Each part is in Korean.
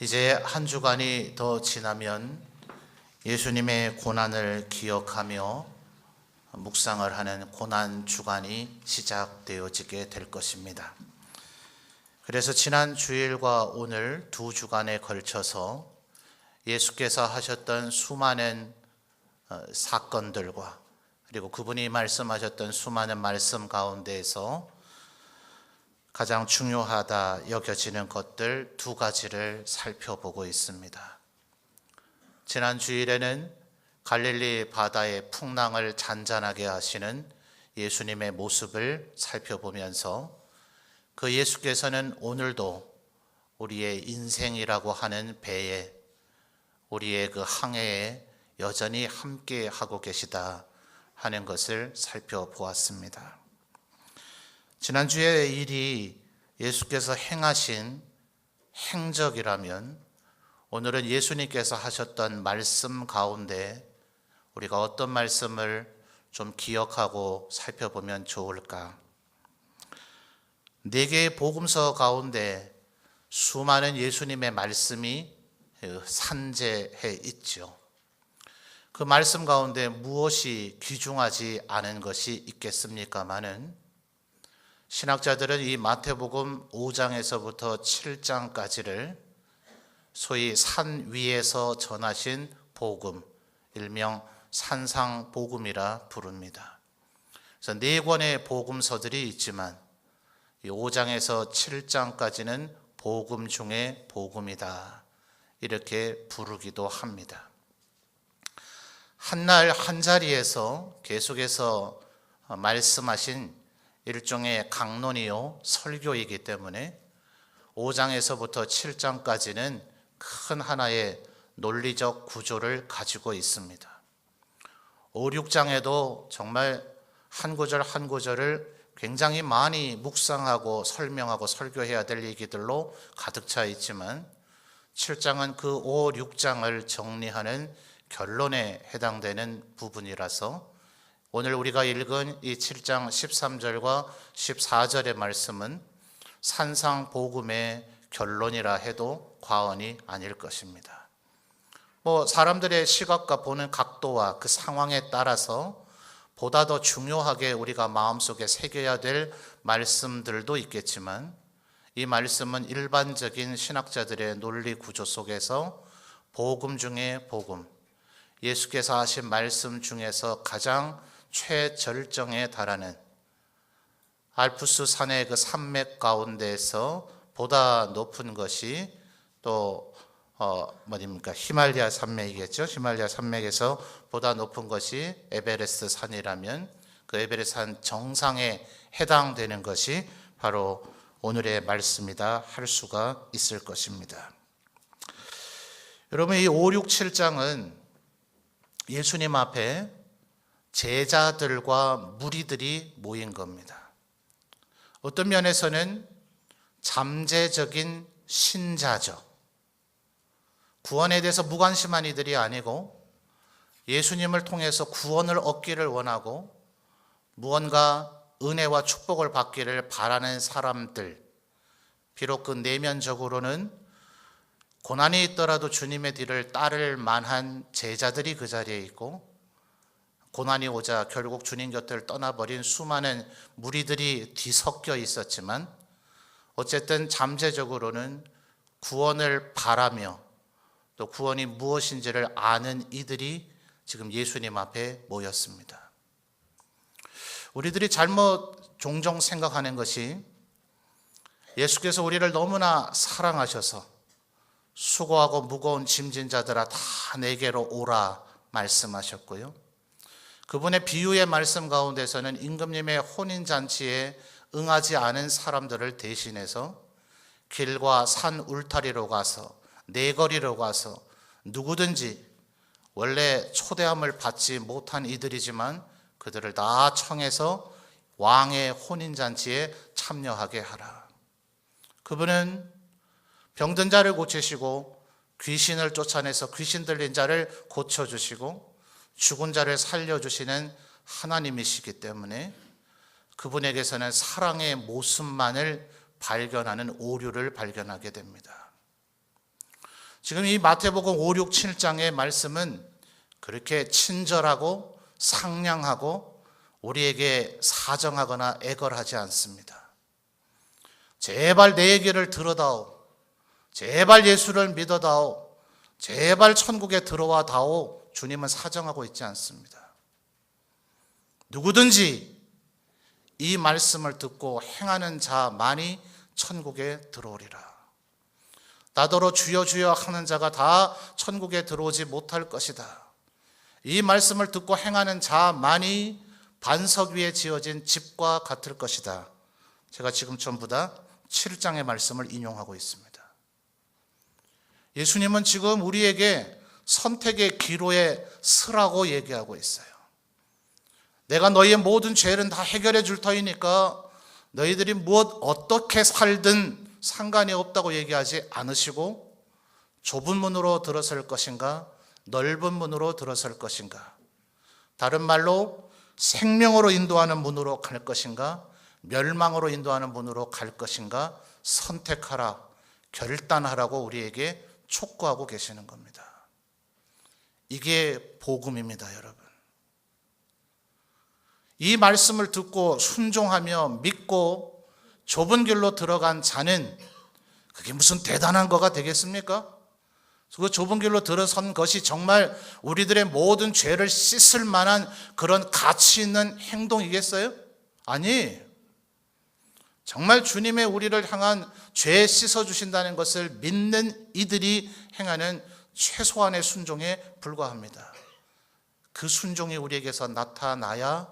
이제 한 주간이 더 지나면 예수님의 고난을 기억하며 묵상을 하는 고난 주간이 시작되어지게 될 것입니다. 그래서 지난 주일과 오늘 두 주간에 걸쳐서 예수께서 하셨던 수많은 사건들과 그리고 그분이 말씀하셨던 수많은 말씀 가운데에서 가장 중요하다 여겨지는 것들 두 가지를 살펴보고 있습니다. 지난 주일에는 갈릴리 바다의 풍랑을 잔잔하게 하시는 예수님의 모습을 살펴보면서 그 예수께서는 오늘도 우리의 인생이라고 하는 배에, 우리의 그 항해에 여전히 함께 하고 계시다 하는 것을 살펴보았습니다. 지난주의 일이 예수께서 행하신 행적이라면 오늘은 예수님께서 하셨던 말씀 가운데 우리가 어떤 말씀을 좀 기억하고 살펴보면 좋을까? 4개의 복음서 가운데 수많은 예수님의 말씀이 산재해 있죠. 그 말씀 가운데 무엇이 귀중하지 않은 것이 있겠습니까마는 신학자들은 이 마태복음 5장에서부터 7장까지를 소위 산 위에서 전하신 복음, 일명 산상복음이라 부릅니다. 그래서 4권의 복음서들이 있지만 이 5장에서 7장까지는 복음 중에 복음이다 이렇게 부르기도 합니다. 한날 한자리에서 계속해서 말씀하신 일종의 강론이요 설교이기 때문에 5장에서부터 7장까지는 큰 하나의 논리적 구조를 가지고 있습니다. 5, 6장에도 정말 한 구절 한 구절을 굉장히 많이 묵상하고 설명하고 설교해야 될 얘기들로 가득 차 있지만 7장은 그 5, 6장을 정리하는 결론에 해당되는 부분이라서 오늘 우리가 읽은 이 7장 13절과 14절의 말씀은 산상복음의 결론이라 해도 과언이 아닐 것입니다. 사람들의 시각과 보는 각도와 그 상황에 따라서 보다 더 중요하게 우리가 마음속에 새겨야 될 말씀들도 있겠지만 이 말씀은 일반적인 신학자들의 논리 구조 속에서 복음 중에 복음, 예수께서 하신 말씀 중에서 가장 최절정에 달하는 알프스 산의 그 산맥 가운데에서 보다 높은 것이 또 히말라야 산맥이겠죠. 히말라야 산맥에서 보다 높은 것이 에베레스트 산이라면 그 에베레스트 산 정상에 해당되는 것이 바로 오늘의 말씀이다 할 수가 있을 것입니다. 여러분, 이 5, 6, 7장은 예수님 앞에 제자들과 무리들이 모인 겁니다. 어떤 면에서는 잠재적인 신자죠. 구원에 대해서 무관심한 이들이 아니고 예수님을 통해서 구원을 얻기를 원하고 무언가 은혜와 축복을 받기를 바라는 사람들, 비록 그 내면적으로는 고난이 있더라도 주님의 뒤를 따를 만한 제자들이 그 자리에 있고 고난이 오자 결국 주님 곁을 떠나버린 수많은 무리들이 뒤섞여 있었지만 어쨌든 잠재적으로는 구원을 바라며 또 구원이 무엇인지를 아는 이들이 지금 예수님 앞에 모였습니다. 우리들이 종종 생각하는 것이 예수께서 우리를 너무나 사랑하셔서 수고하고 무거운 짐진 자들아 다 내게로 오라 말씀하셨고요. 그분의 비유의 말씀 가운데서는 임금님의 혼인잔치에 응하지 않은 사람들을 대신해서 길과 산 울타리로 가서 내거리로 가서 누구든지 원래 초대함을 받지 못한 이들이지만 그들을 다 청해서 왕의 혼인잔치에 참여하게 하라. 그분은 병든 자를 고치시고 귀신을 쫓아내서 귀신 들린 자를 고쳐주시고 죽은 자를 살려주시는 하나님이시기 때문에 그분에게서는 사랑의 모습만을 발견하는 오류를 발견하게 됩니다. 지금 이 마태복음 5, 6, 7장의 말씀은 그렇게 친절하고 상냥하고 우리에게 사정하거나 애걸하지 않습니다. 제발 내 얘기를 들어다오. 제발 예수를 믿어다오. 제발 천국에 들어와 다오. 주님은 사정하고 있지 않습니다. 누구든지 이 말씀을 듣고 행하는 자만이 천국에 들어오리라. 나더러 주여 주여 하는 자가 다 천국에 들어오지 못할 것이다. 이 말씀을 듣고 행하는 자만이 반석 위에 지어진 집과 같을 것이다. 제가 지금 전부 다 7장의 말씀을 인용하고 있습니다. 예수님은 지금 우리에게 선택의 기로에 서라고 얘기하고 있어요. 내가 너희의 모든 죄는 다 해결해 줄 터이니까 너희들이 어떻게 살든 상관이 없다고 얘기하지 않으시고, 좁은 문으로 들어설 것인가 넓은 문으로 들어설 것인가, 다른 말로 생명으로 인도하는 문으로 갈 것인가 멸망으로 인도하는 문으로 갈 것인가 선택하라, 결단하라고 우리에게 촉구하고 계시는 겁니다. 이게 복음입니다, 여러분. 이 말씀을 듣고 순종하며 믿고 좁은 길로 들어간 자는 그게 무슨 대단한 거가 되겠습니까? 그 좁은 길로 들어선 것이 정말 우리들의 모든 죄를 씻을 만한 그런 가치 있는 행동이겠어요? 아니, 정말 주님의 우리를 향한 죄 씻어주신다는 것을 믿는 이들이 행하는 최소한의 순종에 불과합니다. 그 순종이 우리에게서 나타나야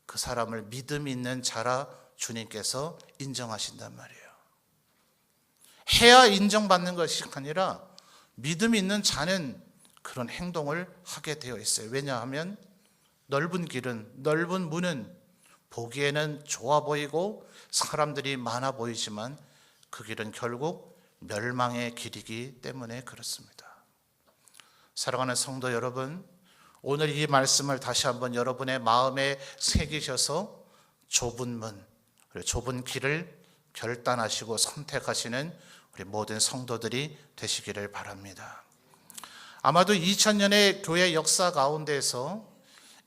그 사람을 믿음 있는 자라 주님께서 인정하신단 말이에요. 해야 인정받는 것이 아니라 믿음 있는 자는 그런 행동을 하게 되어 있어요. 왜냐하면 넓은 길은, 넓은 문은 보기에는 좋아 보이고 사람들이 많아 보이지만 그 길은 결국 멸망의 길이기 때문에 그렇습니다. 사랑하는 성도 여러분, 오늘 이 말씀을 다시 한번 여러분의 마음에 새기셔서 좁은 문, 그리고 좁은 길을 결단하시고 선택하시는 우리 모든 성도들이 되시기를 바랍니다. 아마도 2000년의 교회 역사 가운데서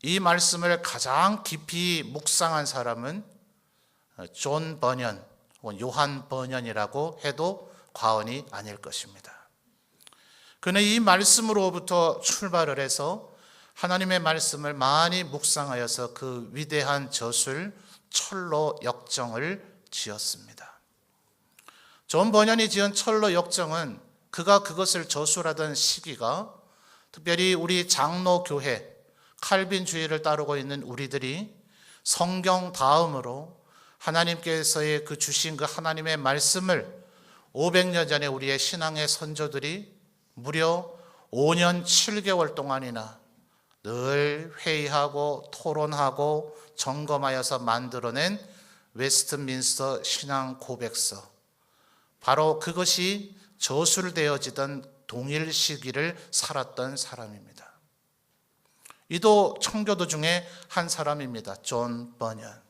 이 말씀을 가장 깊이 묵상한 사람은 존 버년, 요한 버년이라고 해도 과언이 아닐 것입니다. 그는 이 말씀으로부터 출발을 해서 하나님의 말씀을 많이 묵상하여서 그 위대한 저술 철로 역정을 지었습니다. 존 버년이 지은 철로 역정은 그가 그것을 저술하던 시기가 특별히 우리 장로교회 칼빈주의를 따르고 있는 우리들이 성경 다음으로 하나님께서의 그 주신 그 하나님의 말씀을 500년 전에 우리의 신앙의 선조들이 무려 5년 7개월 동안이나 늘 회의하고 토론하고 점검하여서 만들어낸 웨스트민스터 신앙 고백서, 바로 그것이 저술되어지던 동일 시기를 살았던 사람입니다. 이도 청교도 중에 한 사람입니다. 존 버년.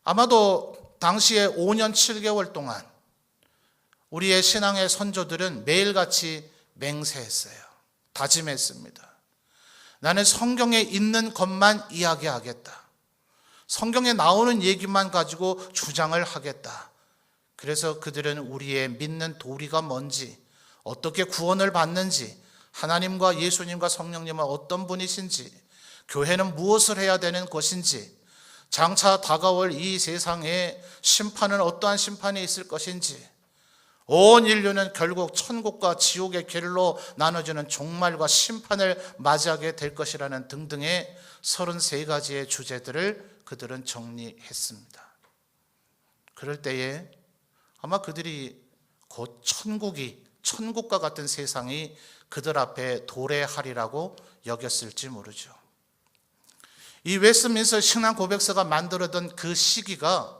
아마도 당시에 5년 7개월 동안 우리의 신앙의 선조들은 매일같이 맹세했어요. 다짐했습니다. 나는 성경에 있는 것만 이야기하겠다. 성경에 나오는 얘기만 가지고 주장을 하겠다. 그래서 그들은 우리의 믿는 도리가 뭔지, 어떻게 구원을 받는지, 하나님과 예수님과 성령님은 어떤 분이신지, 교회는 무엇을 해야 되는 것인지, 장차 다가올 이 세상에 심판은 어떠한 심판이 있을 것인지, 온 인류는 결국 천국과 지옥의 길로 나눠지는 종말과 심판을 맞이하게 될 것이라는 등등의 33가지의 주제들을 그들은 정리했습니다. 그럴 때에 아마 그들이 곧 천국과 같은 세상이 그들 앞에 도래하리라고 여겼을지 모르죠. 이 웨스트민스터 신앙 고백서가 만들어던 그 시기가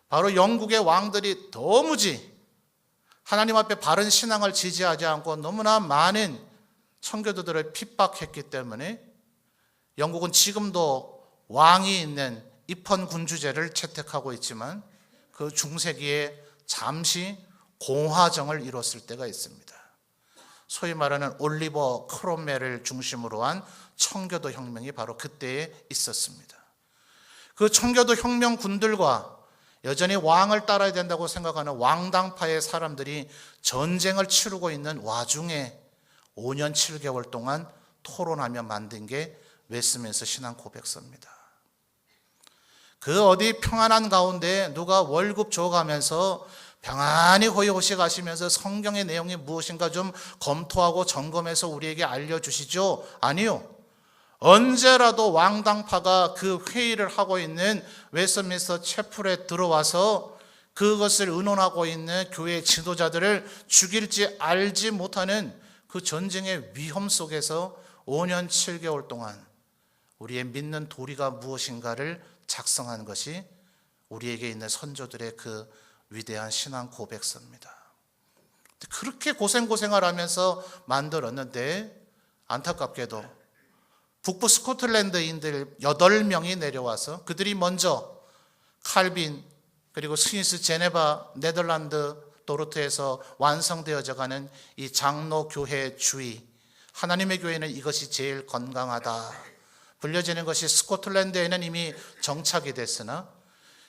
바로 영국의 왕들이 도무지 하나님 앞에 바른 신앙을 지지하지 않고 너무나 많은 청교도들을 핍박했기 때문에 영국은 지금도 왕이 있는 입헌군주제를 채택하고 있지만 그 중세기에 잠시 공화정을 이뤘을 때가 있습니다. 소위 말하는 올리버 크롬웰을 중심으로 한 청교도 혁명이 바로 그때에 있었습니다. 그 청교도 혁명군들과 여전히 왕을 따라야 된다고 생각하는 왕당파의 사람들이 전쟁을 치르고 있는 와중에 5년 7개월 동안 토론하며 만든 게 웨스트민스터 신앙 고백서입니다. 그 어디 평안한 가운데 누가 월급 줘가면서 평안히 호의호식 하시면서 성경의 내용이 무엇인가 좀 검토하고 점검해서 우리에게 알려주시죠? 아니요. 언제라도 왕당파가 그 회의를 하고 있는 웨스트민스터 채플에 들어와서 그것을 의논하고 있는 교회 지도자들을 죽일지 알지 못하는 그 전쟁의 위험 속에서 5년 7개월 동안 우리의 믿는 도리가 무엇인가를 작성한 것이 우리에게 있는 선조들의 그 위대한 신앙 고백서입니다. 그렇게 고생을 하면서 만들었는데 안타깝게도 북부 스코틀랜드인들 8명이 내려와서 그들이 먼저 칼빈 그리고 스위스 제네바 네덜란드 도르트에서 완성되어져 가는 이 장로교회 주의, 하나님의 교회는 이것이 제일 건강하다 불려지는 것이 스코틀랜드에는 이미 정착이 됐으나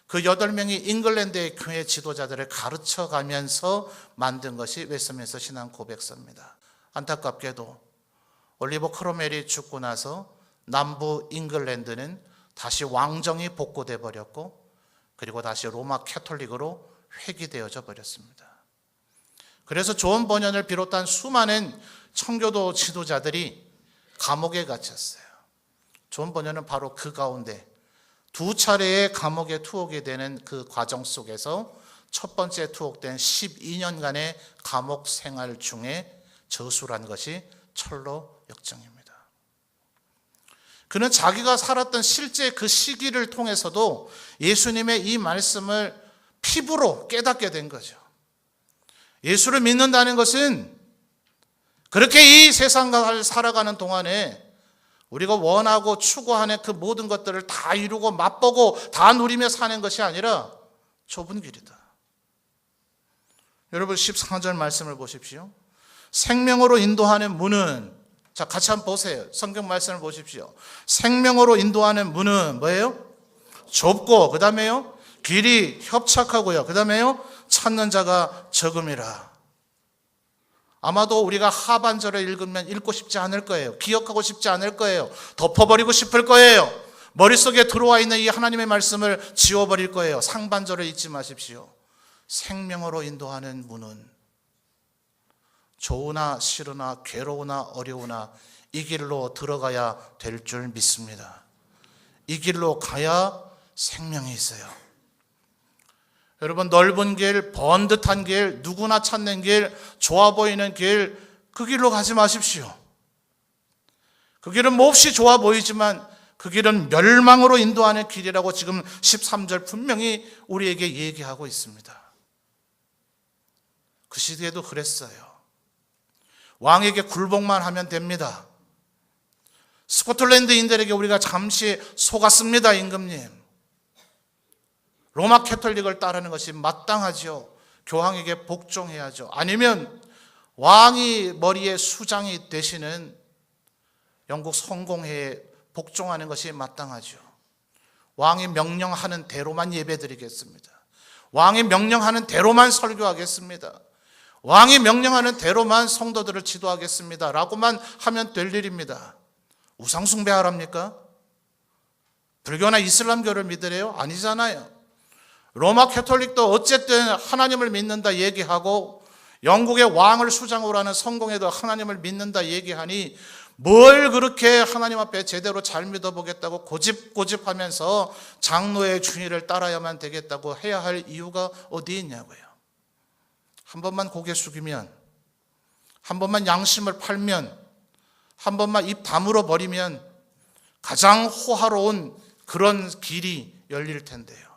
그 8명이 잉글랜드의 교회 지도자들을 가르쳐가면서 만든 것이 웨스트민스터 신앙 고백서입니다. 안타깝게도 올리버 크롬웰이 죽고 나서 남부 잉글랜드는 다시 왕정이 복구돼 버렸고 그리고 다시 로마 캐톨릭으로 회귀되어져 버렸습니다. 그래서 존 버년을 비롯한 수많은 청교도 지도자들이 감옥에 갇혔어요. 존 버년은 바로 그 가운데 2차례의 감옥에 투옥이 되는 그 과정 속에서 첫 번째 투옥된 12년간의 감옥 생활 중에 저술한 것이 철로 역정입니다. 그는 자기가 살았던 실제 그 시기를 통해서도 예수님의 이 말씀을 피부로 깨닫게 된 거죠. 예수를 믿는다는 것은 그렇게 이 세상을 살아가는 동안에 우리가 원하고 추구하는 그 모든 것들을 다 이루고 맛보고 다 누리며 사는 것이 아니라 좁은 길이다. 여러분 14절 말씀을 보십시오. 생명으로 인도하는 문은, 자 같이 한번 보세요. 성경 말씀을 보십시오. 생명으로 인도하는 문은 뭐예요? 좁고 그 다음에요 길이 협착하고요 그 다음에요 찾는 자가 적음이라. 아마도 우리가 하반절을 읽으면 읽고 싶지 않을 거예요. 기억하고 싶지 않을 거예요. 덮어버리고 싶을 거예요. 머릿속에 들어와 있는 이 하나님의 말씀을 지워버릴 거예요. 상반절을 잊지 마십시오. 생명으로 인도하는 문은 좋으나 싫으나 괴로우나 어려우나 이 길로 들어가야 될 줄 믿습니다. 이 길로 가야 생명이 있어요. 여러분 넓은 길, 번듯한 길, 누구나 찾는 길, 좋아 보이는 길, 그 길로 가지 마십시오. 그 길은 몹시 좋아 보이지만 그 길은 멸망으로 인도하는 길이라고 지금 13절 분명히 우리에게 얘기하고 있습니다. 그 시대에도 그랬어요. 왕에게 굴복만 하면 됩니다. 스코틀랜드인들에게 우리가 잠시 속았습니다. 임금님. 로마 캐톨릭을 따르는 것이 마땅하죠. 교황에게 복종해야죠. 아니면 왕이 머리에 수장이 되시는 영국 성공회에 복종하는 것이 마땅하죠. 왕이 명령하는 대로만 예배드리겠습니다. 왕이 명령하는 대로만 설교하겠습니다. 왕이 명령하는 대로만 성도들을 지도하겠습니다. 라고만 하면 될 일입니다. 우상숭배하랍니까? 불교나 이슬람교를 믿으래요? 아니잖아요. 로마 캐톨릭도 어쨌든 하나님을 믿는다 얘기하고 영국의 왕을 수장으로 하는 성공회도 하나님을 믿는다 얘기하니 뭘 그렇게 하나님 앞에 제대로 잘 믿어보겠다고 고집하면서 장로의 주의를 따라야만 되겠다고 해야 할 이유가 어디 있냐고요. 한 번만 고개 숙이면, 한 번만 양심을 팔면, 한 번만 입 다물어 버리면 가장 호화로운 그런 길이 열릴 텐데요.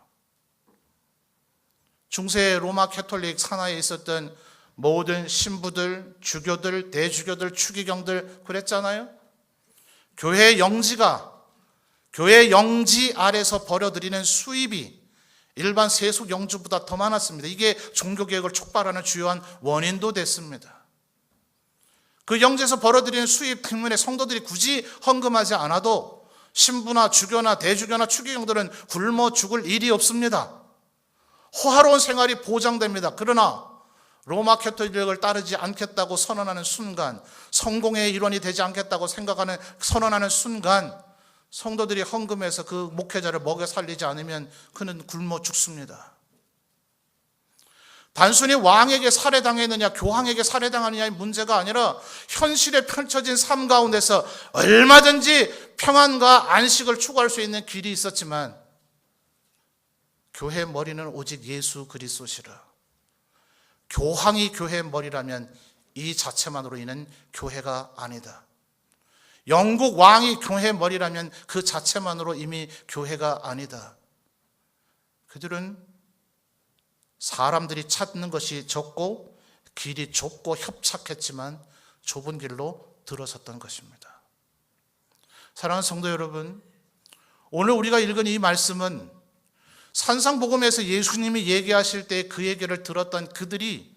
중세 로마 캐톨릭 산하에 있었던 모든 신부들, 주교들, 대주교들, 추기경들 그랬잖아요. 교회 영지 아래서 벌어들이는 수입이 일반 세속 영주보다 더 많았습니다. 이게 종교개혁을 촉발하는 주요한 원인도 됐습니다. 그 영지에서 벌어들이는 수입 때문에 성도들이 굳이 헌금하지 않아도 신부나 주교나 대주교나 추기경들은 굶어 죽을 일이 없습니다. 호화로운 생활이 보장됩니다. 그러나 로마 캐톨릭을 따르지 않겠다고 선언하는 순간, 성공의 일원이 되지 않겠다고 선언하는 순간 성도들이 헌금해서 그 목회자를 먹여 살리지 않으면 그는 굶어 죽습니다. 단순히 왕에게 살해당했느냐, 교황에게 살해당하느냐의 문제가 아니라 현실에 펼쳐진 삶 가운데서 얼마든지 평안과 안식을 추구할 수 있는 길이 있었지만 교회의 머리는 오직 예수 그리스도시라. 교황이 교회의 머리라면 이 자체만으로 이는 교회가 아니다. 영국 왕이 교회의 머리라면 그 자체만으로 이미 교회가 아니다. 그들은 사람들이 찾는 것이 적고 길이 좁고 협착했지만 좁은 길로 들어섰던 것입니다. 사랑하는 성도 여러분, 오늘 우리가 읽은 이 말씀은 산상복음에서 예수님이 얘기하실 때 그 얘기를 들었던 그들이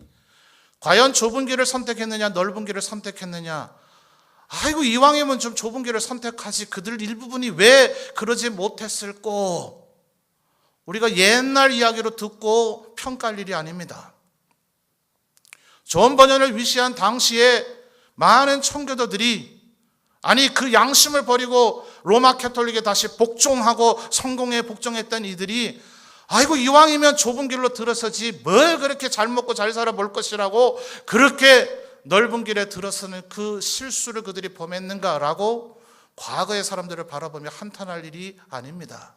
과연 좁은 길을 선택했느냐 넓은 길을 선택했느냐, 아이고 이왕이면 좀 좁은 길을 선택하지 그들 일부분이 왜 그러지 못했을꼬, 우리가 옛날 이야기로 듣고 평가할 일이 아닙니다. 존 버년을 위시한 당시에 많은 청교도들이 아니 그 양심을 버리고 로마 캐톨릭에 다시 복종하고 성공에 복종했던 이들이 아이고 이왕이면 좁은 길로 들어서지 뭘 그렇게 잘 먹고 잘 살아볼 것이라고 그렇게 넓은 길에 들어서는 그 실수를 그들이 범했는가라고 과거의 사람들을 바라보며 한탄할 일이 아닙니다.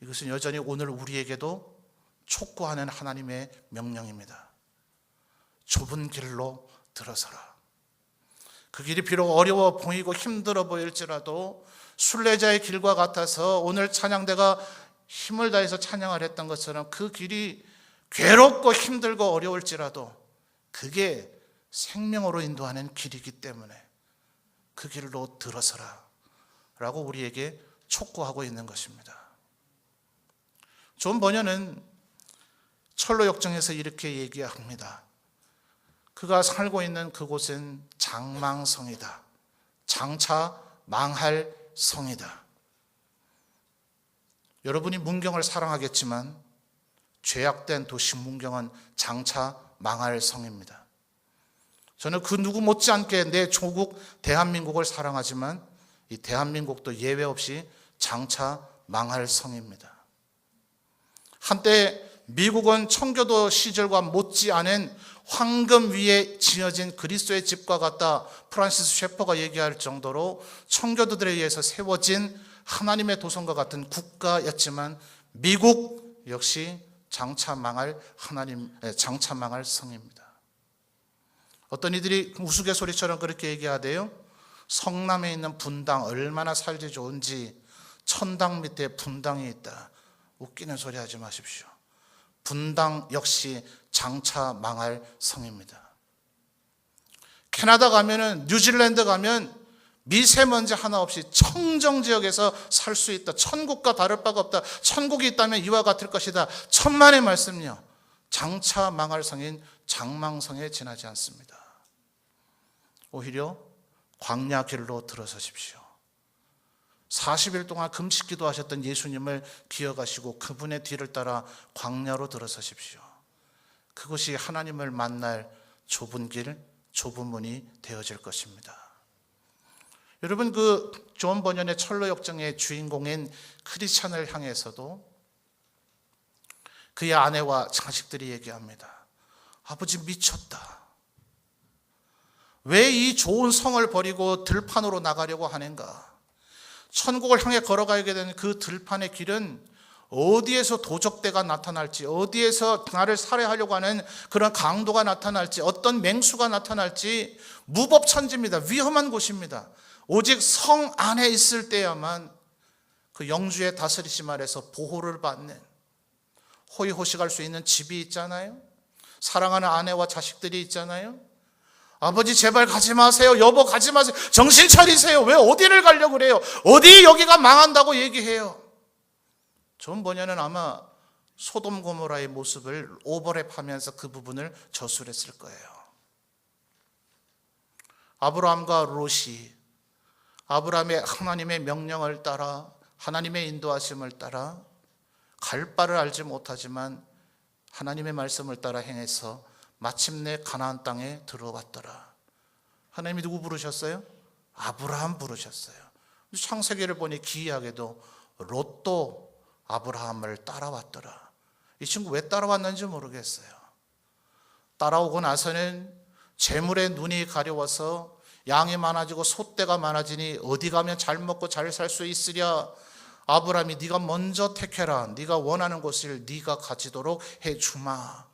이것은 여전히 오늘 우리에게도 촉구하는 하나님의 명령입니다. 좁은 길로 들어서라. 그 길이 비록 어려워 보이고 힘들어 보일지라도 순례자의 길과 같아서 오늘 찬양대가 힘을 다해서 찬양을 했던 것처럼 그 길이 괴롭고 힘들고 어려울지라도 그게 생명으로 인도하는 길이기 때문에 그 길로 들어서라 라고 우리에게 촉구하고 있는 것입니다. 존 버년은 철로 역정에서 이렇게 얘기합니다. 그가 살고 있는 그곳은 장망성이다. 장차 망할 성이다. 여러분이 문경을 사랑하겠지만 죄악된 도시 문경은 장차 망할 성입니다. 저는 그 누구 못지않게 내 조국 대한민국을 사랑하지만 이 대한민국도 예외 없이 장차 망할 성입니다. 한때 미국은 청교도 시절과 못지않은 황금 위에 지어진 그리스도의 집과 같다. 프란시스 셰퍼가 얘기할 정도로 청교도들에 의해서 세워진 하나님의 도성과 같은 국가였지만 미국 역시 장차 망할 성입니다. 어떤 이들이 우스갯소리처럼 그렇게 얘기하대요. 성남에 있는 분당 얼마나 살기 좋은지 천당 밑에 분당이 있다. 웃기는 소리 하지 마십시오. 분당 역시 장차 망할 성입니다. 캐나다 가면은, 뉴질랜드 가면 미세먼지 하나 없이 청정지역에서 살 수 있다. 천국과 다를 바가 없다. 천국이 있다면 이와 같을 것이다. 천만의 말씀요. 장차 망할 성인 장망성에 지나지 않습니다. 오히려 광야 길로 들어서십시오. 40일 동안 금식 기도하셨던 예수님을 기억하시고 그분의 뒤를 따라 광야로 들어서십시오. 그것이 하나님을 만날 좁은 길, 좁은 문이 되어질 것입니다. 여러분, 그 존 버년의 철로 역정의 주인공인 크리스찬을 향해서도 그의 아내와 자식들이 얘기합니다. 아버지 미쳤다. 왜 이 좋은 성을 버리고 들판으로 나가려고 하는가? 천국을 향해 걸어가게 되는 그 들판의 길은 어디에서 도적대가 나타날지, 어디에서 나를 살해하려고 하는 그런 강도가 나타날지, 어떤 맹수가 나타날지 무법천지입니다. 위험한 곳입니다. 오직 성 안에 있을 때야만 그 영주의 다스리심 아래서 보호를 받는, 호의호식할 수 있는 집이 있잖아요. 사랑하는 아내와 자식들이 있잖아요. 아버지 제발 가지 마세요. 여보 가지 마세요. 정신 차리세요. 왜 어디를 가려고 그래요? 어디 여기가 망한다고 얘기해요. 존 버년은 아마 소돔 고모라의 모습을 오버랩하면서 그 부분을 저술했을 거예요. 아브라함과 롯이 아브라함의 하나님의 명령을 따라 하나님의 인도하심을 따라 갈 바를 알지 못하지만 하나님의 말씀을 따라 행해서 마침내 가나안 땅에 들어왔더라. 하나님이 누구 부르셨어요? 아브라함 부르셨어요. 창세기를 보니 기이하게도 롯도 아브라함을 따라왔더라. 이 친구 왜 따라왔는지 모르겠어요. 따라오고 나서는 재물에 눈이 가려워서 양이 많아지고 소떼가 많아지니 어디 가면 잘 먹고 잘 살 수 있으랴. 아브라함이 네가 먼저 택해라. 네가 원하는 곳을 네가 가지도록 해주마.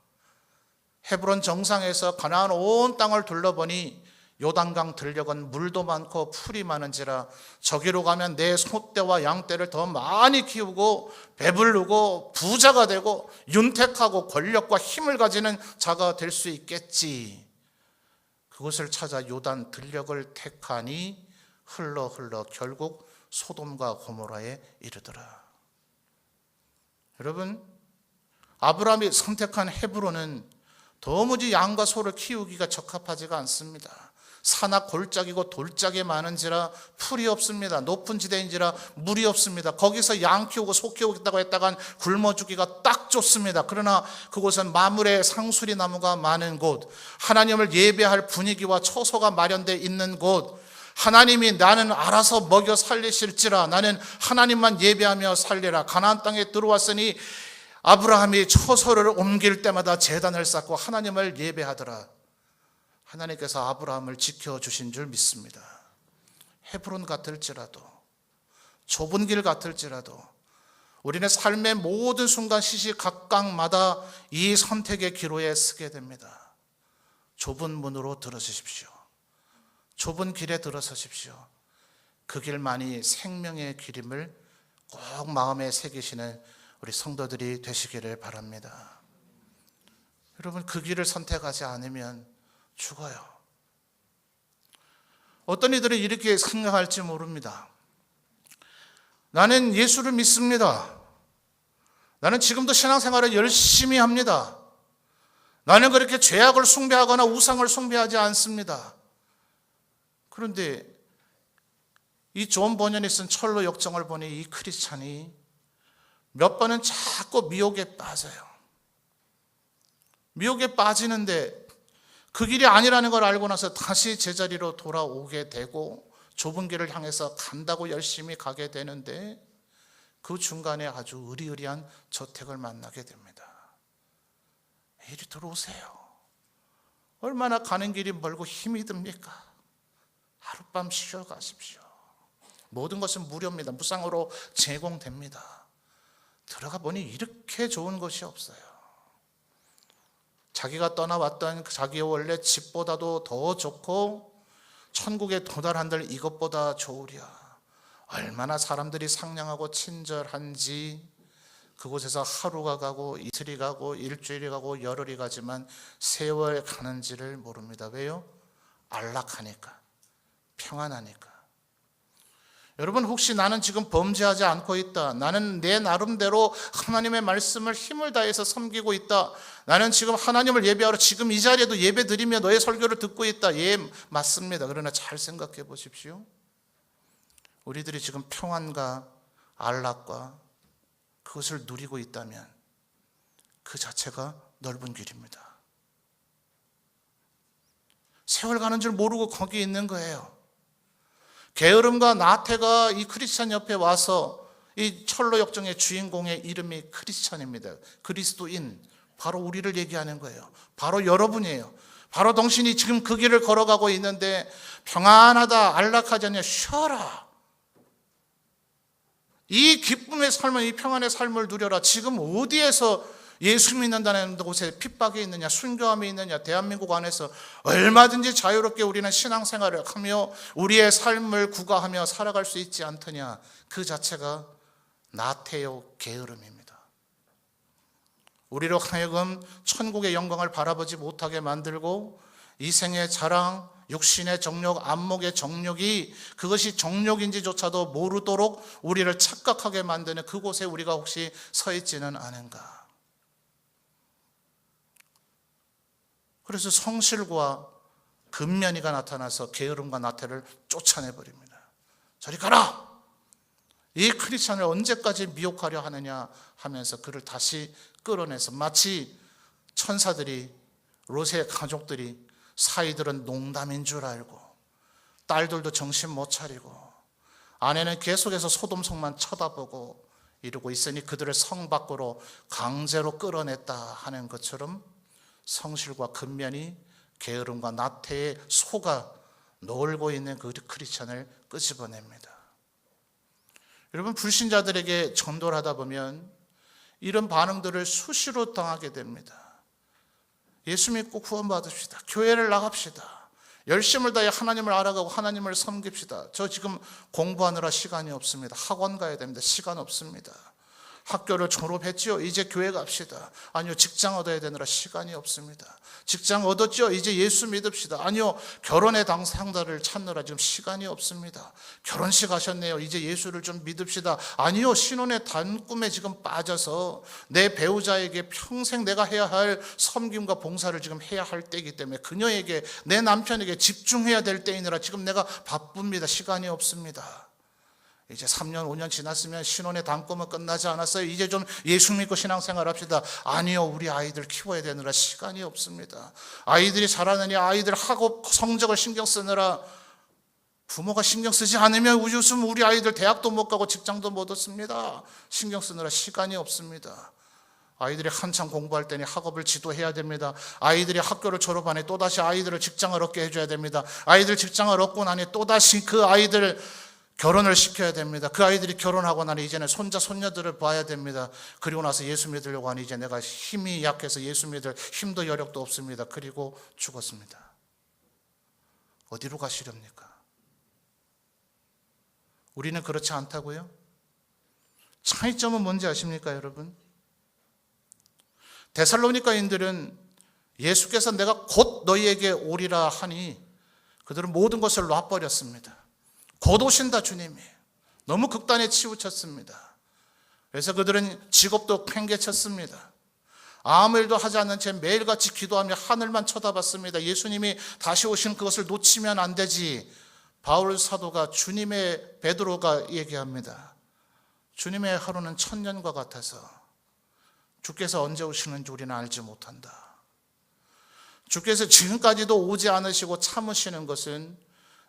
헤브론 정상에서 가나안 온 땅을 둘러보니 요단강 들녘은 물도 많고 풀이 많은지라 저기로 가면 내 소떼와 양떼를 더 많이 키우고 배부르고 부자가 되고 윤택하고 권력과 힘을 가지는 자가 될 수 있겠지. 그곳을 찾아 요단 들녘을 택하니 흘러 결국 소돔과 고모라에 이르더라. 여러분, 아브라함이 선택한 헤브론은 도무지 양과 소를 키우기가 적합하지가 않습니다. 산악 골짜기고 돌짝이 많은지라 풀이 없습니다. 높은 지대인지라 물이 없습니다. 거기서 양 키우고 소 키우겠다고 했다간 굶어 죽기가 딱 좋습니다. 그러나 그곳은 마물의 상수리 나무가 많은 곳, 하나님을 예배할 분위기와 처소가 마련되어 있는 곳, 하나님이 나는 알아서 먹여 살리실지라 나는 하나님만 예배하며 살리라. 가나안 땅에 들어왔으니 아브라함이 처소를 옮길 때마다 제단을 쌓고 하나님을 예배하더라. 하나님께서 아브라함을 지켜주신 줄 믿습니다. 헤브론 같을지라도 좁은 길 같을지라도 우리는 삶의 모든 순간 시시각각마다 이 선택의 기로에 서게 됩니다. 좁은 문으로 들어서십시오. 좁은 길에 들어서십시오. 그 길만이 생명의 길임을 꼭 마음에 새기시는 우리 성도들이 되시기를 바랍니다. 여러분, 그 길을 선택하지 않으면 죽어요. 어떤 이들은 이렇게 생각할지 모릅니다. 나는 예수를 믿습니다. 나는 지금도 신앙생활을 열심히 합니다. 나는 그렇게 죄악을 숭배하거나 우상을 숭배하지 않습니다. 그런데 이 존 버년이 쓴 철로 역정을 보니 이 크리스찬이 몇 번은 자꾸 미혹에 빠져요. 미혹에 빠지는데 그 길이 아니라는 걸 알고 나서 다시 제자리로 돌아오게 되고 좁은 길을 향해서 간다고 열심히 가게 되는데 그 중간에 아주 의리의리한 저택을 만나게 됩니다. 이리 들어오세요. 얼마나 가는 길이 멀고 힘이 듭니까? 하룻밤 쉬어 가십시오. 모든 것은 무료입니다. 무상으로 제공됩니다. 들어가 보니 이렇게 좋은 것이 없어요. 자기가 떠나왔던 자기의 원래 집보다도 더 좋고 천국에 도달한들 이것보다 좋으랴. 얼마나 사람들이 상냥하고 친절한지 그곳에서 하루가 가고 이틀이 가고 일주일이 가고 열흘이 가지만 세월 가는지를 모릅니다. 왜요? 안락하니까, 평안하니까. 여러분, 혹시 나는 지금 범죄하지 않고 있다. 나는 내 나름대로 하나님의 말씀을 힘을 다해서 섬기고 있다. 나는 지금 하나님을 예배하러 지금 이 자리에도 예배 드리며 너의 설교를 듣고 있다. 예, 맞습니다. 그러나 잘 생각해 보십시오. 우리들이 지금 평안과 안락과 그것을 누리고 있다면 그 자체가 넓은 길입니다. 세월 가는 줄 모르고 거기 있는 거예요. 게으름과 나태가 이 크리스찬 옆에 와서 이 철로 역정의 주인공의 이름이 크리스찬입니다. 그리스도인, 바로 우리를 얘기하는 거예요. 바로 여러분이에요. 바로 당신이 지금 그 길을 걸어가고 있는데 평안하다, 안락하지 않냐, 쉬어라. 이 기쁨의 삶을, 이 평안의 삶을 누려라. 지금 어디에서 예수 믿는다는 곳에 핍박이 있느냐, 순교함이 있느냐, 대한민국 안에서 얼마든지 자유롭게 우리는 신앙생활을 하며 우리의 삶을 구가하며 살아갈 수 있지 않더냐. 그 자체가 나태요 게으름입니다. 우리로 하여금 천국의 영광을 바라보지 못하게 만들고 이 생의 자랑, 육신의 정욕, 안목의 정욕이 그것이 정욕인지조차도 모르도록 우리를 착각하게 만드는 그곳에 우리가 혹시 서 있지는 않은가. 그래서 성실과 근면이가 나타나서 게으름과 나태를 쫓아내버립니다. 저리 가라! 이 크리스찬을 언제까지 미혹하려 하느냐 하면서 그를 다시 끌어내서 마치 천사들이, 롯의 가족들이 사이들은 농담인 줄 알고 딸들도 정신 못 차리고 아내는 계속해서 소돔성만 쳐다보고 이러고 있으니 그들을 성 밖으로 강제로 끌어냈다 하는 것처럼 성실과 근면이 게으름과 나태에 속아 놀고 있는 그 크리스찬을 끄집어냅니다. 여러분, 불신자들에게 전도를 하다 보면 이런 반응들을 수시로 당하게 됩니다. 예수 믿고 구원받읍시다. 교회를 나갑시다. 열심을 다해 하나님을 알아가고 하나님을 섬깁시다. 저 지금 공부하느라 시간이 없습니다. 학원 가야 됩니다. 시간 없습니다. 학교를 졸업했지요. 이제 교회 갑시다. 아니요, 직장 얻어야 되느라 시간이 없습니다. 직장 얻었죠. 이제 예수 믿읍시다. 아니요, 결혼의 당사자를 찾느라 지금 시간이 없습니다. 결혼식 하셨네요. 이제 예수를 좀 믿읍시다. 아니요, 신혼의 단꿈에 지금 빠져서 내 배우자에게 평생 내가 해야 할 섬김과 봉사를 지금 해야 할 때이기 때문에 그녀에게, 내 남편에게 집중해야 될 때이느라 지금 내가 바쁩니다. 시간이 없습니다. 이제 3년 5년 지났으면 신혼의 단꿈은 끝나지 않았어요. 이제 좀 예수 믿고 신앙생활 합시다. 아니요, 우리 아이들 키워야 되느라 시간이 없습니다. 아이들이 자라느니 아이들 학업 성적을 신경 쓰느라 부모가 신경 쓰지 않으면 요즘 우리 아이들 대학도 못 가고 직장도 못 얻습니다. 신경 쓰느라 시간이 없습니다. 아이들이 한창 공부할 때니 학업을 지도해야 됩니다. 아이들이 학교를 졸업하니 또다시 아이들을 직장을 얻게 해줘야 됩니다. 아이들 직장을 얻고 나니 또다시 그 아이들 결혼을 시켜야 됩니다. 그 아이들이 결혼하고 나니 이제는 손자 손녀들을 봐야 됩니다. 그리고 나서 예수 믿으려고 하니 이제 내가 힘이 약해서 예수 믿을 힘도 여력도 없습니다. 그리고 죽었습니다. 어디로 가시렵니까? 우리는 그렇지 않다고요? 차이점은 뭔지 아십니까, 여러분? 데살로니가인들은 예수께서 내가 곧 너희에게 오리라 하니 그들은 모든 것을 놔버렸습니다. 곧 오신다 주님이. 너무 극단에 치우쳤습니다. 그래서 그들은 직업도 팽개쳤습니다. 아무 일도 하지 않는 채 매일같이 기도하며 하늘만 쳐다봤습니다. 예수님이 다시 오신 그것을 놓치면 안 되지. 바울 사도가 베드로가 얘기합니다. 주님의 하루는 천년과 같아서 주께서 언제 오시는지 우리는 알지 못한다. 주께서 지금까지도 오지 않으시고 참으시는 것은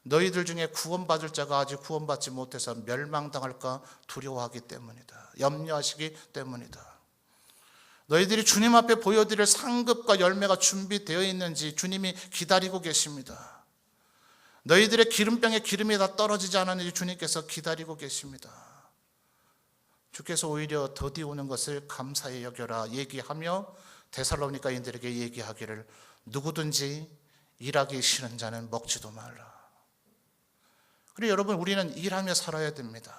너희들 중에 구원받을 자가 아직 구원받지 못해서 멸망당할까 두려워하기 때문이다. 염려하시기 때문이다. 너희들이 주님 앞에 보여드릴 상급과 열매가 준비되어 있는지 주님이 기다리고 계십니다. 너희들의 기름병에 기름이 다 떨어지지 않았는지 주님께서 기다리고 계십니다. 주께서 오히려 더디오는 것을 감사히 여겨라 얘기하며 데살로니가인들에게 얘기하기를 누구든지 일하기 싫은 자는 먹지도 말라. 그리고 여러분, 우리는 일하며 살아야 됩니다.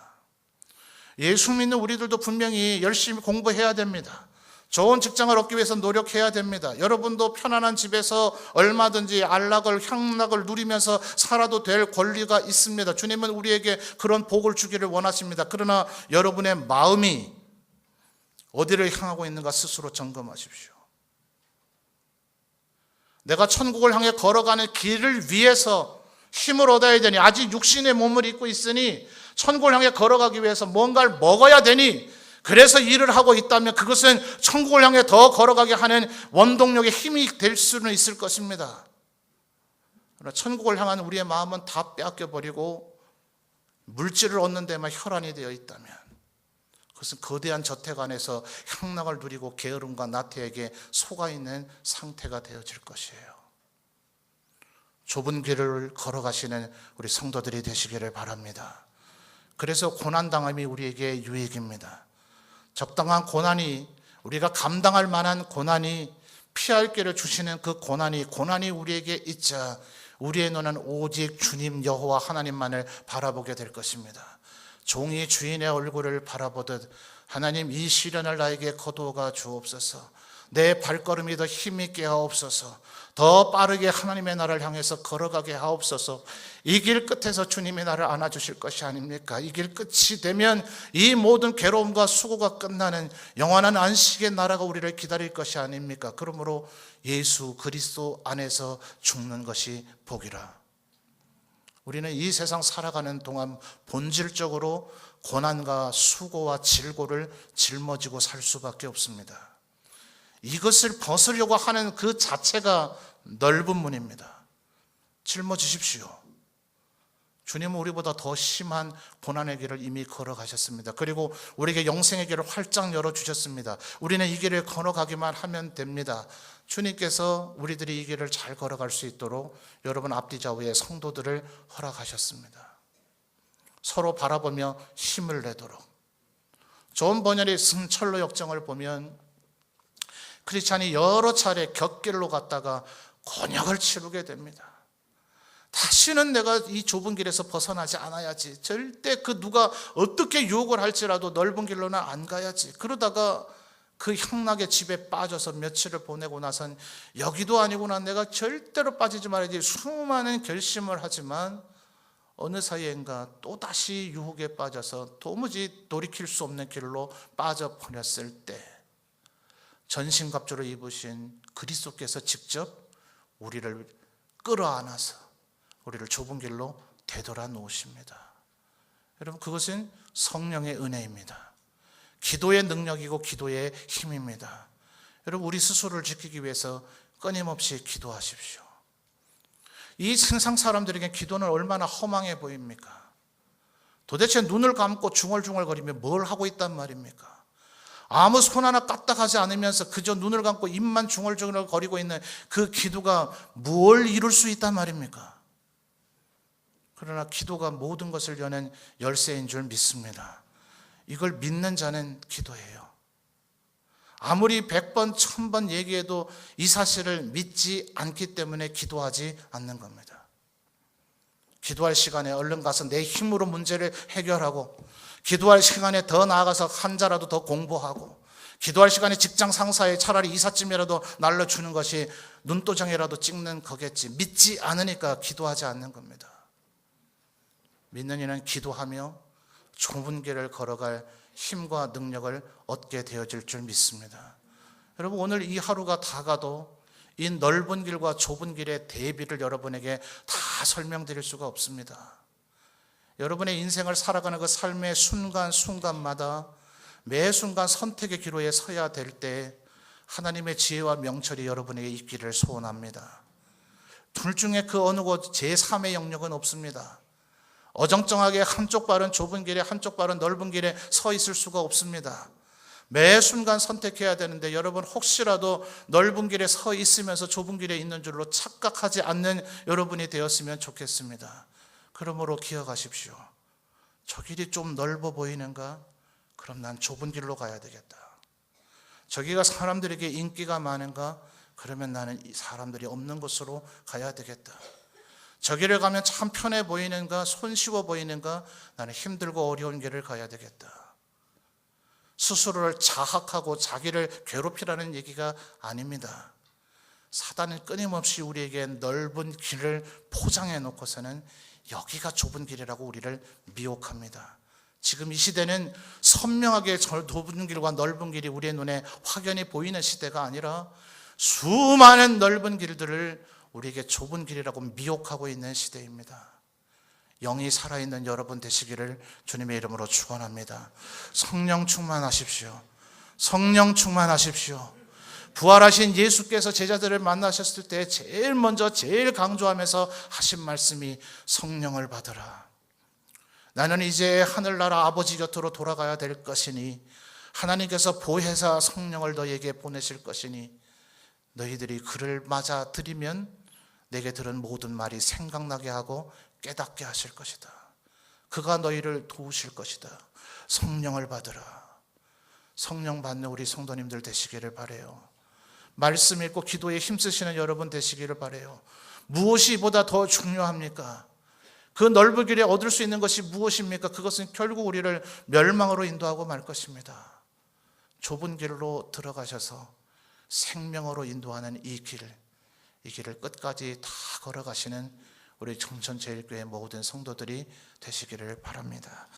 예수 믿는 우리들도 분명히 열심히 공부해야 됩니다. 좋은 직장을 얻기 위해서 노력해야 됩니다. 여러분도 편안한 집에서 얼마든지 향락을 누리면서 살아도 될 권리가 있습니다. 주님은 우리에게 그런 복을 주기를 원하십니다. 그러나 여러분의 마음이 어디를 향하고 있는가 스스로 점검하십시오. 내가 천국을 향해 걸어가는 길을 위해서 힘을 얻어야 되니, 아직 육신의 몸을 입고 있으니 천국을 향해 걸어가기 위해서 뭔가를 먹어야 되니, 그래서 일을 하고 있다면 그것은 천국을 향해 더 걸어가게 하는 원동력의 힘이 될 수는 있을 것입니다. 그러나 천국을 향한 우리의 마음은 다 빼앗겨버리고 물질을 얻는 데만 혈안이 되어 있다면 그것은 거대한 저택 안에서 향락을 누리고 게으름과 나태에게 속아있는 상태가 되어질 것이에요. 좁은 길을 걸어가시는 우리 성도들이 되시기를 바랍니다. 그래서 고난당함이 우리에게 유익입니다. 적당한 고난이, 우리가 감당할 만한 고난이, 피할 길을 주시는 그 고난이 우리에게 있자 우리의 눈은 오직 주님 여호와 하나님만을 바라보게 될 것입니다. 종이 주인의 얼굴을 바라보듯 하나님, 이 시련을 나에게 거두어가 주옵소서. 내 발걸음이 더 힘있게 하옵소서. 더 빠르게 하나님의 나라를 향해서 걸어가게 하옵소서. 이 길 끝에서 주님이 나를 안아주실 것이 아닙니까? 이 길 끝이 되면 이 모든 괴로움과 수고가 끝나는 영원한 안식의 나라가 우리를 기다릴 것이 아닙니까? 그러므로 예수 그리스도 안에서 죽는 것이 복이라. 우리는 이 세상 살아가는 동안 본질적으로 고난과 수고와 질고를 짊어지고 살 수밖에 없습니다. 이것을 벗으려고 하는 그 자체가 넓은 문입니다. 짊어지십시오. 주님은 우리보다 더 심한 고난의 길을 이미 걸어가셨습니다. 그리고 우리에게 영생의 길을 활짝 열어주셨습니다. 우리는 이 길을 걸어가기만 하면 됩니다. 주님께서 우리들이 이 길을 잘 걸어갈 수 있도록 여러분 앞뒤 좌우에 성도들을 허락하셨습니다. 서로 바라보며 힘을 내도록. 존 버녀의 승철로 역정을 보면 크리스찬이 여러 차례 곁길로 갔다가 곤욕을 치르게 됩니다. 다시는 내가 이 좁은 길에서 벗어나지 않아야지. 절대 그 누가 어떻게 유혹을 할지라도 넓은 길로는 안 가야지. 그러다가 그 향락의 집에 빠져서 며칠을 보내고 나선 여기도 아니구나, 내가 절대로 빠지지 말아야지. 수많은 결심을 하지만 어느 사이엔가 또다시 유혹에 빠져서 도무지 돌이킬 수 없는 길로 빠져버렸을 때 전신갑주를 입으신 그리스도께서 직접 우리를 끌어안아서 우리를 좁은 길로 되돌아 놓으십니다. 여러분, 그것은 성령의 은혜입니다. 기도의 능력이고 기도의 힘입니다. 여러분, 우리 스스로를 지키기 위해서 끊임없이 기도하십시오. 이 세상 사람들에게 기도는 얼마나 허망해 보입니까? 도대체 눈을 감고 중얼중얼거리며 뭘 하고 있단 말입니까? 아무 손 하나 까딱하지 않으면서 그저 눈을 감고 입만 중얼중얼 거리고 있는 그 기도가 뭘 이룰 수 있단 말입니까? 그러나 기도가 모든 것을 여는 열쇠인 줄 믿습니다. 이걸 믿는 자는 기도해요. 아무리 100번, 1000번 얘기해도 이 사실을 믿지 않기 때문에 기도하지 않는 겁니다. 기도할 시간에 얼른 가서 내 힘으로 문제를 해결하고, 기도할 시간에 더 나아가서 한자라도 더 공부하고, 기도할 시간에 직장 상사에 차라리 이삿짐이라도 날려주는 것이 눈도장이라도 찍는 거겠지. 믿지 않으니까 기도하지 않는 겁니다. 믿는 이는 기도하며 좁은 길을 걸어갈 힘과 능력을 얻게 되어질 줄 믿습니다. 여러분, 오늘 이 하루가 다 가도 이 넓은 길과 좁은 길의 대비를 여러분에게 다 설명드릴 수가 없습니다. 여러분의 인생을 살아가는 그 삶의 순간순간마다 매 순간 선택의 기로에 서야 될 때 하나님의 지혜와 명철이 여러분에게 있기를 소원합니다. 둘 중에 그 어느 곳 제3의 영역은 없습니다. 어정쩡하게 한쪽 발은 좁은 길에 한쪽 발은 넓은 길에 서 있을 수가 없습니다. 매 순간 선택해야 되는데 여러분, 혹시라도 넓은 길에 서 있으면서 좁은 길에 있는 줄로 착각하지 않는 여러분이 되었으면 좋겠습니다. 그러므로 기억하십시오. 저 길이 좀 넓어 보이는가? 그럼 난 좁은 길로 가야 되겠다. 저기가 사람들에게 인기가 많은가? 그러면 나는 이 사람들이 없는 곳으로 가야 되겠다. 저기를 가면 참 편해 보이는가? 손쉬워 보이는가? 나는 힘들고 어려운 길을 가야 되겠다. 스스로를 자학하고 자기를 괴롭히라는 얘기가 아닙니다. 사단은 끊임없이 우리에게 넓은 길을 포장해 놓고서는 여기가 좁은 길이라고 우리를 미혹합니다. 지금 이 시대는 선명하게 좁은 길과 넓은 길이 우리의 눈에 확연히 보이는 시대가 아니라 수많은 넓은 길들을 우리에게 좁은 길이라고 미혹하고 있는 시대입니다. 영이 살아있는 여러분 되시기를 주님의 이름으로 축원합니다. 성령 충만하십시오. 성령 충만하십시오. 부활하신 예수께서 제자들을 만나셨을 때 제일 먼저 제일 강조하면서 하신 말씀이 성령을 받으라. 나는 이제 하늘나라 아버지 곁으로 돌아가야 될 것이니 하나님께서 보혜사 성령을 너희에게 보내실 것이니 너희들이 그를 맞아 들이면 내게 들은 모든 말이 생각나게 하고 깨닫게 하실 것이다. 그가 너희를 도우실 것이다. 성령을 받으라. 성령 받는 우리 성도님들 되시기를 바라요. 말씀 읽고 기도에 힘쓰시는 여러분 되시기를 바라요. 무엇이 보다 더 중요합니까? 그 넓은 길에 얻을 수 있는 것이 무엇입니까? 그것은 결국 우리를 멸망으로 인도하고 말 것입니다. 좁은 길로 들어가셔서 생명으로 인도하는 이 길을 끝까지 다 걸어가시는 우리 청천제일교회 모든 성도들이 되시기를 바랍니다.